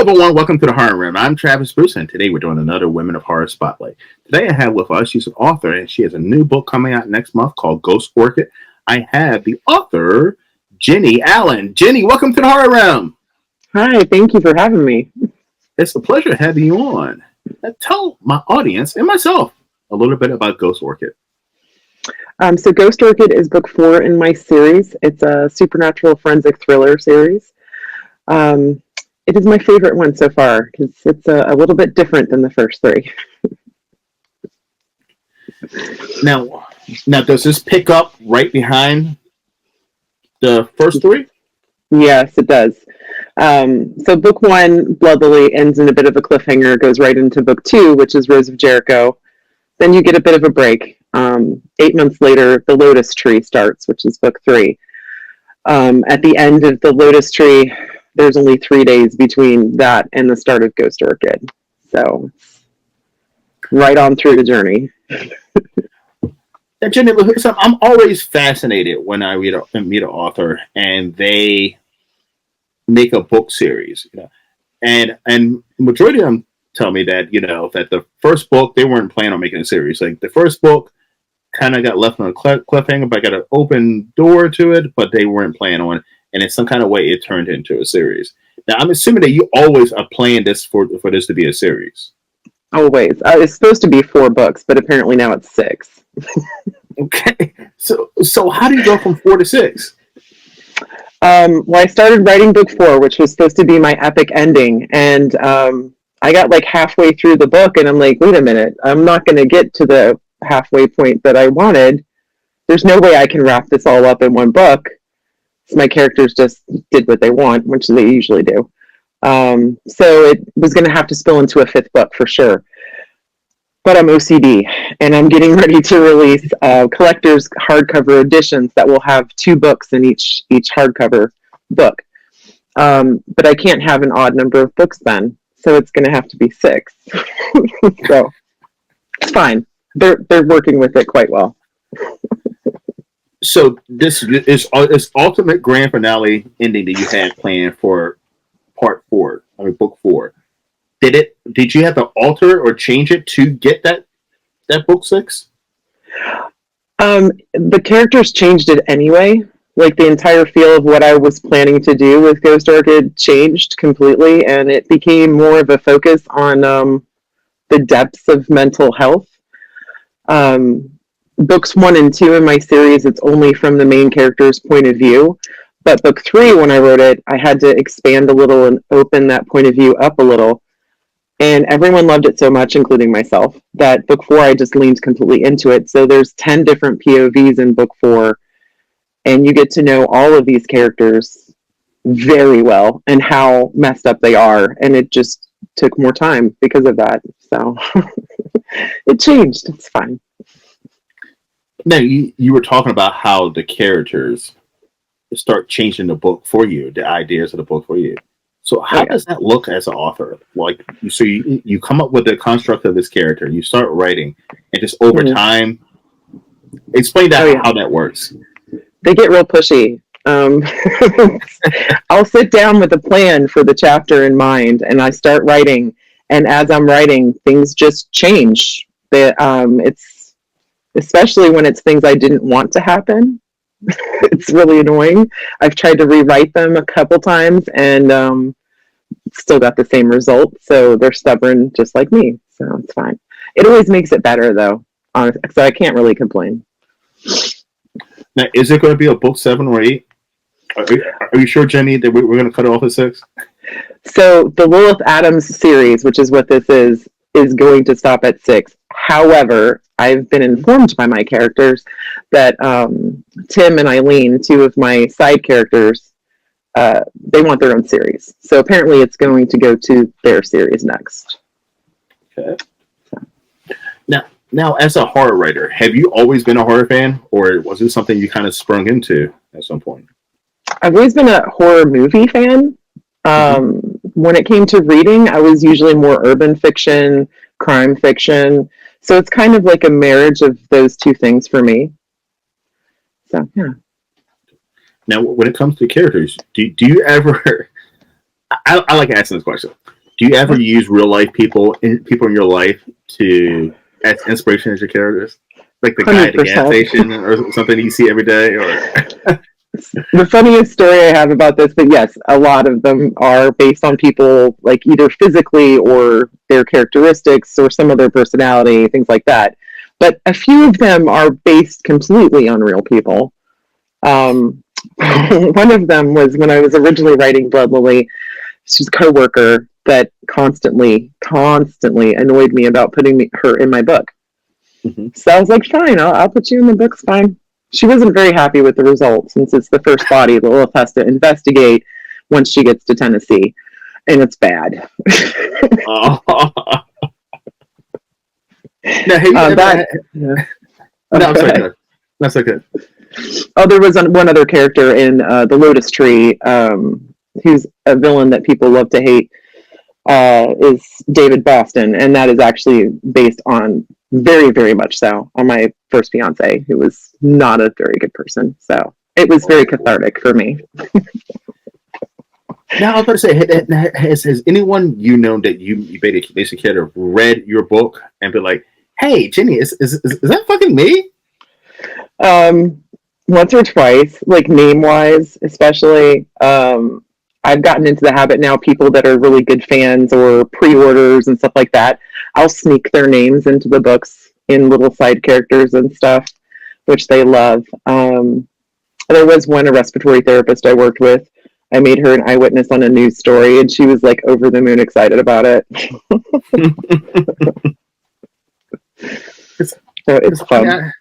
everyone, welcome to the Horror Room. I'm Travis Bruce, and today we're doing another Women of Horror Spotlight. Today I have with us, she's an author, and she has a new book coming out next month called Ghost Orchid. I have the author, Jenny Allen. Jenny, welcome to the Horror Room. Hi, thank you for having me. It's a pleasure having you on. Now, tell my audience and myself a little bit about Ghost Orchid. So Ghost Orchid is book 4 in my series. It's a supernatural forensic thriller series. It is my favorite one so far because it's a little bit different than the first 3. Now, does this pick up right behind the first 3? Yes, it does. So book 1, Bloodlily, ends in a bit of a cliffhanger, goes right into book 2, which is Rose of Jericho. Then you get a bit of a break. 8 months later, The Lotus Tree starts, which is book 3. At the end of The Lotus Tree, there's only 3 days between that and the start of Ghost Orchid. So, right on through the journey. Now, Jenny, I'm always fascinated when I meet an author and they make a book series, and majority of them tell me that that the first book they weren't planning on making a series. Like the first book kind of got left on a cliffhanger, but got an open door to it, but they weren't planning on it, and in some kind of way it turned into a series. Now I'm assuming that you always are planning this for this to be a series. Always. It's supposed to be 4 books, but apparently now it's 6. Okay, so how do you go from 4 to 6? Well, I started writing book 4, which was supposed to be my epic ending, and I got like halfway through the book, and I'm like, wait a minute, I'm not going to get to the halfway point that I wanted. There's no way I can wrap this all up in one book. So my characters just did what they want, which they usually do. So it was going to have to spill into a 5th book for sure. But I'm OCD, and I'm getting ready to release collector's hardcover editions that will have 2 books in each hardcover book. But I can't have an odd number of books then, so it's going to have to be 6. So it's fine. They're working with it quite well. So this ultimate grand finale ending that you had planned for book 4. Did you have to alter or change it to get that book 6? The characters changed it anyway. Like the entire feel of what I was planning to do with Ghost Orchid changed completely, and it became more of a focus on the depths of mental health. Books 1 and 2 in my series, it's only from the main character's point of view. But book 3, when I wrote it, I had to expand a little and open that point of view up a little. And everyone loved it so much, including myself, that book 4, I just leaned completely into it. So there's 10 different POVs in book 4, and you get to know all of these characters very well and how messed up they are. And it just took more time because of that. So it changed. It's fine. Now, you were talking about how the characters start changing the book for you, the ideas of the book for you. So how does that look as an author? Like, so you come up with the construct of this character, you start writing, and just over time, explain that how that works. They get real pushy. I'll sit down with a plan for the chapter in mind, and I start writing. And as I'm writing, things just change. It's especially when it's things I didn't want to happen. It's really annoying. I've tried to rewrite them a couple times and still got the same result. So they're stubborn just like me. So it's fine. It always makes it better though. So I can't really complain. Now, is it going to be a book 7 or 8? Are you sure, Jenny, that we're going to cut it off at 6? So the Lilith Adams series, which is what this is going to stop at 6. However, I've been informed by my characters that Tim and Eileen, 2 of my side characters, they want their own series. So apparently it's going to go to their series next. Okay. Now, as a horror writer, have you always been a horror fan, or was it something you kind of sprung into at some point? I've always been a horror movie fan. When it came to reading, I was usually more urban fiction, crime fiction. So it's kind of like a marriage of those 2 things for me. So, yeah. Now, when it comes to characters, do you ever I like asking this question. Do you ever use real life people in your life to as inspiration as your characters? Like the guy at the gas 100%. station or something you see every day, or The funniest story I have about this, but yes, a lot of them are based on people, like either physically or their characteristics or some of their personality, things like that. But a few of them are based completely on real people. Um, one of them was when I was originally writing Blood Lily. She's a coworker that constantly annoyed me about her in my book. mm-hmm. So I was like, fine, I'll put you in the books, fine. She wasn't very happy with the result since it's the first body Lilith has to investigate once she gets to Tennessee, and it's bad. Oh. Now, have you ever yeah. No, I'm sorry. No. That's okay. Oh, there was one other character in the Lotus Tree, who's a villain that people love to hate, is David Boston, and that is actually based on very, very much so on my first fiance, who was not a very good person. So it was very cathartic for me. Now, I was about to say, has anyone you know that you basically could have read your book and be like, "Hey, Jenny, is that fucking me?" Once or twice, like name wise, especially. I've gotten into the habit now, people that are really good fans or pre-orders and stuff like that, I'll sneak their names into the books in little side characters and stuff, which they love. There was a respiratory therapist I worked with. I made her an eyewitness on a news story, and she was like over the moon excited about it. So it's fun.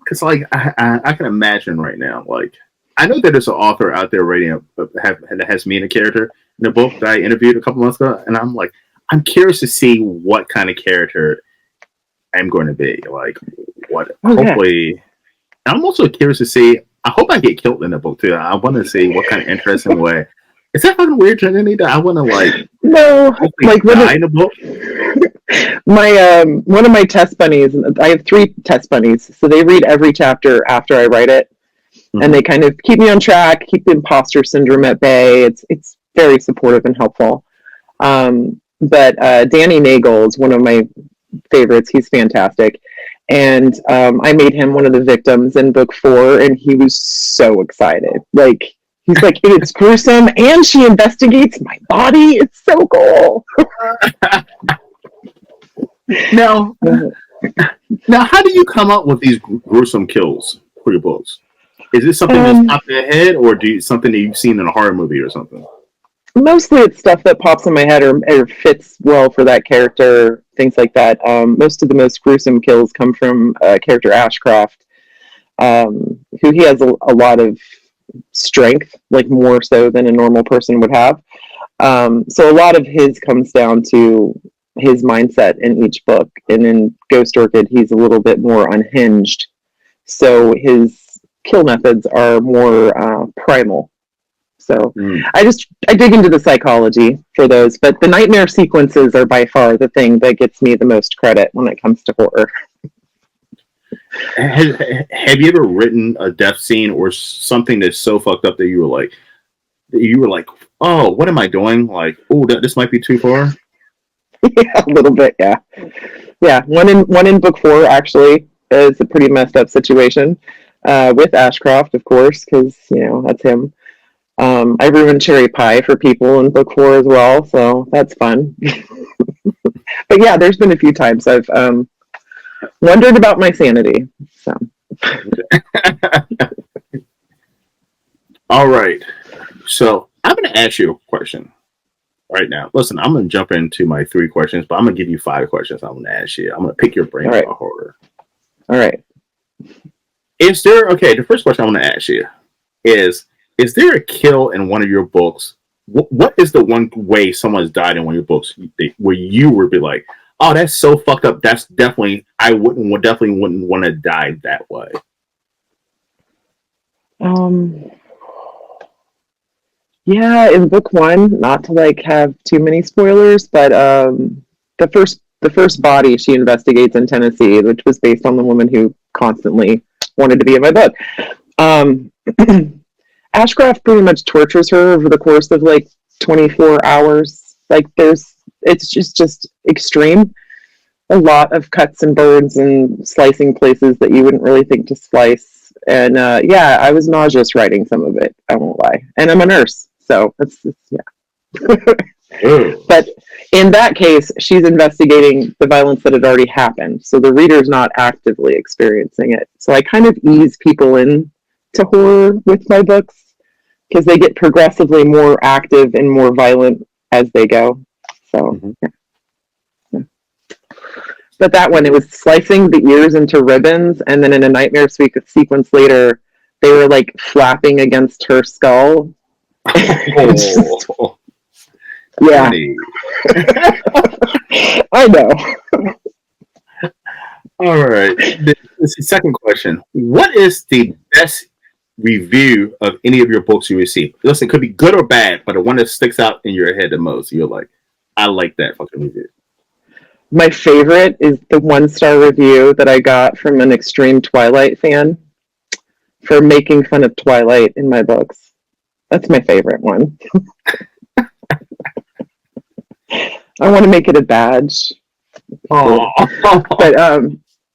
Because like I can imagine right now, like I know that there's an author out there writing that has me in a character in a book that I interviewed a couple months ago, and I'm like, I'm curious to see what kind of character I'm going to be. Like, what? Hopefully, yeah. I'm also curious to see. I hope I get killed in the book too. I want to see what kind of interesting way. Is that fucking weird, Trinity? That I want to like like die in the book. My one of my test bunnies. I have 3 test bunnies, so they read every chapter after I write it. Mm-hmm. And they kind of keep me on track, keep the imposter syndrome at bay. It's very supportive and helpful. But Danny Nagel is one of my favorites. He's fantastic. And I made him one of the victims in book 4, and he was so excited. Like, he's like, it's gruesome, and she investigates my body. It's so cool. Now, how do you come up with these gruesome kills for your books? Is this something that's popped in your head, or something that you've seen in a horror movie or something? Mostly it's stuff that pops in my head or fits well for that character, things like that. Most of the most gruesome kills come from character Ashcroft, who he has a lot of strength, like more so than a normal person would have. So a lot of his comes down to his mindset in each book. And in Ghost Orchid, he's a little bit more unhinged. So his kill methods are more primal. So I dig into the psychology for those, but the nightmare sequences are by far the thing that gets me the most credit when it comes to horror. Have you ever written a death scene or something that's so fucked up that you were like, oh, what am I doing? Like, oh, this might be too far. Yeah, a little bit, yeah. One in book 4 actually is a pretty messed up situation with Ashcroft, of course, because that's him. I ruined cherry pie for people in book 4 as well, so that's fun. But yeah, there's been a few times I've wondered about my sanity. So. All right, so I'm going to ask you a question right now. Listen, I'm going to jump into my 3 questions, but I'm going to give you 5 questions I'm going to ask you. I'm going to pick your brain about horror. All right. The first question I want to ask you is there a kill in one of your books? What is the one way someone's died in one of your books where you would be like, oh, that's so fucked up. That's definitely, I definitely wouldn't want to die that way. Yeah, in book 1, not to have too many spoilers, but the first body she investigates in Tennessee, which was based on the woman who constantly wanted to be in my book. Ashcroft pretty much tortures her over the course of 24 hours. Like it's just extreme. A lot of cuts and burns and slicing places that you wouldn't really think to slice. And yeah, I was nauseous writing some of it. I won't lie. And I'm a nurse, so it's yeah. But in that case, she's investigating the violence that had already happened. So the reader's not actively experiencing it. So I kind of ease people in to horror with my books because they get progressively more active and more violent as they go. So, yeah. But that one, it was slicing the ears into ribbons, and then in a nightmare sequence later, they were like flapping against her skull. Oh. Yeah. I know. All right. This is the second question. What is the best review of any of your books you receive? Listen, it could be good or bad, but the one that sticks out in your head the most, you're like, I like that fucking review. My favorite is the 1-star review that I got from an extreme Twilight fan for making fun of Twilight in my books. That's my favorite one. I want to make it a badge. But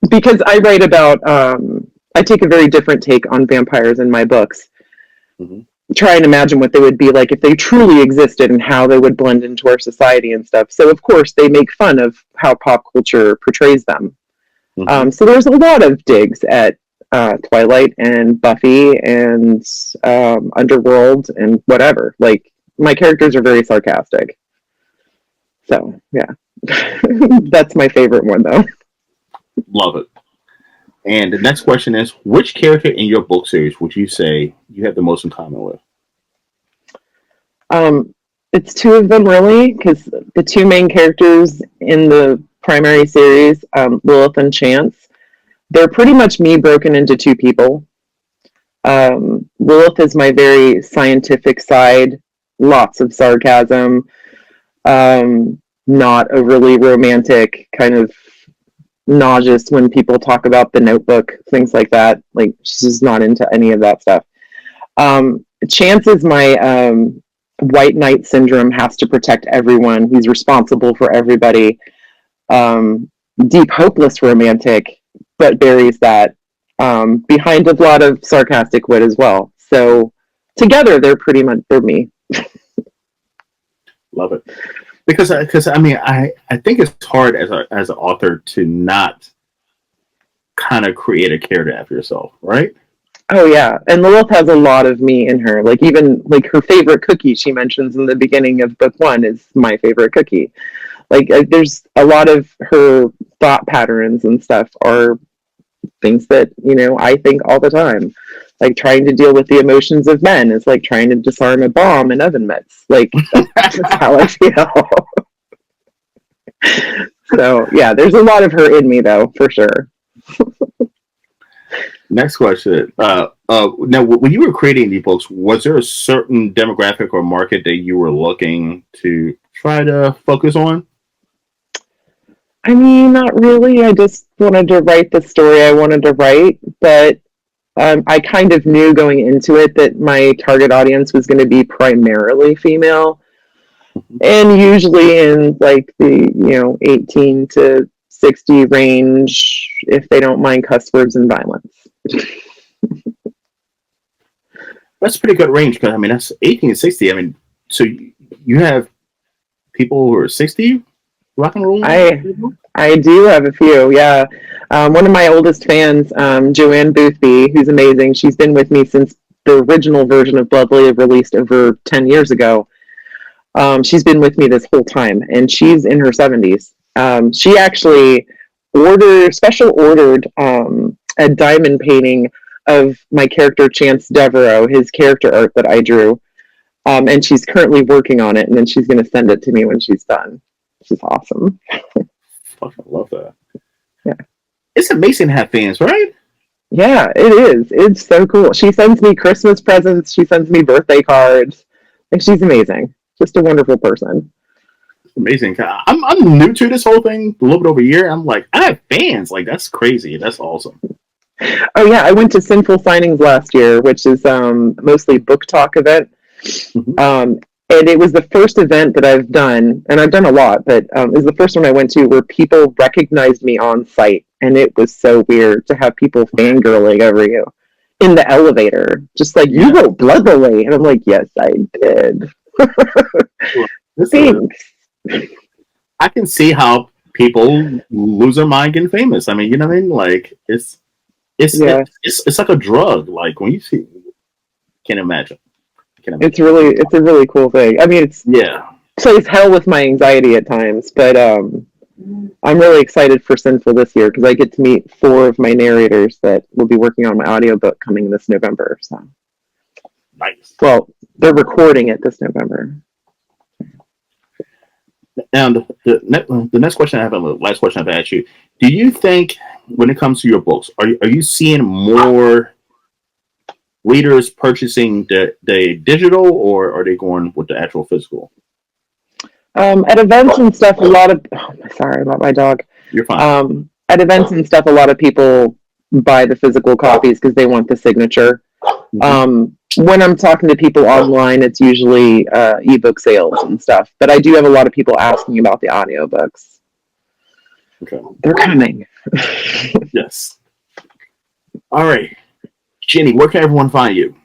because I write about, I take a very different take on vampires in my books. Mm-hmm. Try and imagine what they would be like if they truly existed and how they would blend into our society and stuff. So, of course, they make fun of how pop culture portrays them. Mm-hmm. So there's a lot of digs at Twilight and Buffy and Underworld and whatever. Like, my characters are very sarcastic. So, yeah. That's my favorite one, though. Love it. And the next question is, which character in your book series would you say you have the most in common with? It's two of them, really, because the two main characters in the primary series, Lilith and Chance, they're pretty much me broken into two people. Lilith is my very scientific side, lots of sarcasm, not overly romantic, kind of nauseous when people talk about the Notebook, things like that. Like, she's just not into any of that stuff. Chance is my white knight syndrome, has to protect everyone. He's responsible for everybody. Deep, hopeless romantic, but buries that behind a lot of sarcastic wit as well. So together, they're me. Love it. Because I mean, I think it's hard as an author to not kind of create a character after yourself, right? Oh yeah, and Lilith has a lot of me in her. Like, even like her favorite cookie she mentions in the beginning of book 1 is my favorite cookie. Like, there's a lot of her thought patterns and stuff are things that, I think all the time. Like, trying to deal with the emotions of men is like trying to disarm a bomb in oven mitts. Like, that's how I feel. So, yeah, there's a lot of her in me, though, for sure. Next question. Now, when you were creating the books, was there a certain demographic or market that you were looking to try to focus on? I mean, not really. I just wanted to write the story I wanted to write, but I kind of knew going into it that my target audience was going to be primarily female, and usually in like the 18 to 60 range, if they don't mind cuss words and violence. That's a pretty good range, because I mean, that's 18 to 60. I mean, so you have people who are 60 rock and roll? I do have a few, yeah. One of my oldest fans, Joanne Boothby, who's amazing. She's been with me since the original version of Bloodblade released over 10 years ago. She's been with me this whole time, and she's in her 70s. She actually special ordered a diamond painting of my character Chance Devereaux, his character art that I drew. And she's currently working on it, and then she's going to send it to me when she's done. Which is awesome. Fucking love that. Yeah. It's amazing to have fans, right? Yeah, it is. It's so cool. She sends me Christmas presents. She sends me birthday cards. And she's amazing. Just a wonderful person. Amazing. I'm new to this whole thing, a little bit over a year. I'm like, I have fans. Like, that's crazy. That's awesome. Oh yeah, I went to Sinful Signings last year, which is mostly book talk event. Mm-hmm. And it was the first event that I've done, and I've done a lot, but it was the first one I went to where people recognized me on site, and it was so weird to have people fangirling over you in the elevator, just like, you Yeah. wrote Blood Lily, and I'm like, yes, I did. Well, Thanks. I can see how people lose their mind getting famous. I mean, you know what I mean? Like Yeah, it's like a drug. Like when you see, can't imagine. Can't imagine. it's a really cool thing. I mean, it's Yeah, plays hell with my anxiety at times, but I'm really excited for Sinful this year because I get to meet 4 of my narrators that will be working on my audiobook coming this November. So, nice. well, they're recording it this November. And the next question I have, and the last question I've asked you, do you think when it comes to your books, are you seeing more readers purchasing the digital, or are they going with the actual physical? At events and stuff, a lot of sorry about my dog. You're fine. At events and stuff, a lot of people buy the physical copies because they want the signature. Mm-hmm. When I'm talking to people online, it's usually ebook sales and stuff. But I do have a lot of people asking about the audiobooks. Okay. They're coming. Yes. All right, Jenny, where can everyone find you?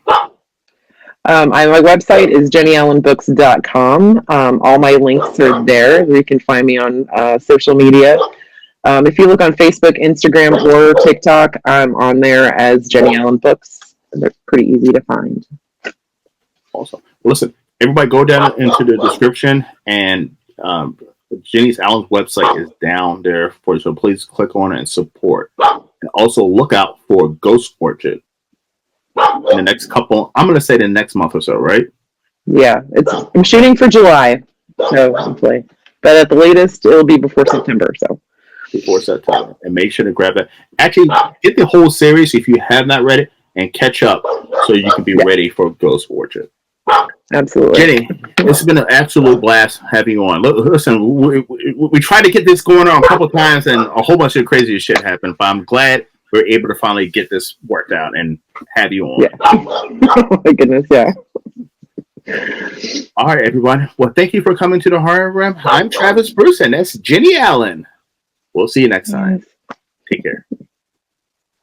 My website is jennyallenbooks.com. All my links are there. You can find me on social media. If you look on Facebook, Instagram, or TikTok, I'm on there as Jenny Allen Books. They're pretty easy to find. Awesome. Listen, everybody go down into the description, and Jenny Allen's website is down there for you, so please click on it and support. And also look out for Ghost Orchid in the next couple, I'm going to say the next month or so, right? Yeah, I'm shooting for July, so hopefully. But at the latest, it'll be before September. So Before September. And make sure to grab that. Actually, get the whole series if you have not read it, and catch up so you can be ready for Ghost Orchid. Absolutely. Jenny, it's been an absolute blast having you on. Listen, we tried to get this going on a couple of times, and a whole bunch of crazy shit happened, but I'm glad we're able to finally get this worked out and have you on. Yeah. Oh my goodness, yeah. All right, everyone. Well, thank you for coming to the Horror Room. I'm Travis Bruce, and that's Jenny Allen. We'll see you next time. Take care.